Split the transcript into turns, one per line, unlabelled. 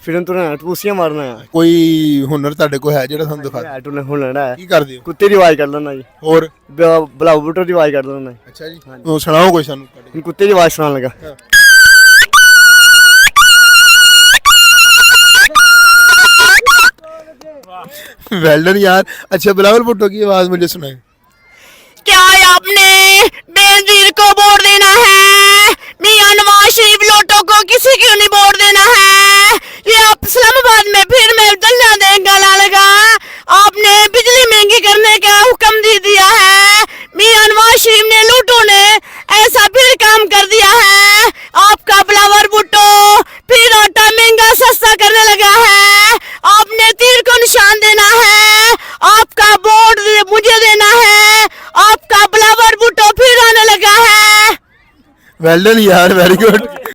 फिर तुरना टपूसियां मारना है।
कोई हुनर ਤੁਹਾਡੇ ਕੋਲ ਹੈ ਜਿਹੜਾ ਤੁਹਾਨੂੰ ਦਿਖਾ ਦਿਓ?
टूने हुनर है।
ਕੀ ਕਰਦੇ ਹੋ
कुत्ते की आवाज कर लेना जी,
ਹੋਰ?
बुलाओ बूटो की आवाज कर लेना।
ਅੱਛਾ ਜੀ, ਉਹ ਸੁਣਾਓ ਕੋਈ ਸਾਨੂੰ ਕੱਢ ਕੇ।
कुत्ते की आवाज सुनाने लगा।
वेल डन यार। अच्छा बिलावल भुट्टो की आवाज मुझे सुनाए।
क्या आपने बेनजीर को वोट देना है? मियां नवाज शरीफ लोटो को किसी को नहीं वोट देना है। ये आप इस्लामाबाद में फिर मैं दंगा देगा लगा। आपने बिजली महंगी करने का हुक्म दे दिया है। मियां नवाज शरीफ ने लूटो ने ऐसा फिर काम कर दिया है। आपका बिलावल भुट्टो फिर आटा महंगा सस्ता करने लगा है। आपने तीर को निशान देना है। आपका वोट मुझे देना है। आपका बिलावल भुट्टो फिर आने लगा है।
वेल डन यार, वेरी गुड।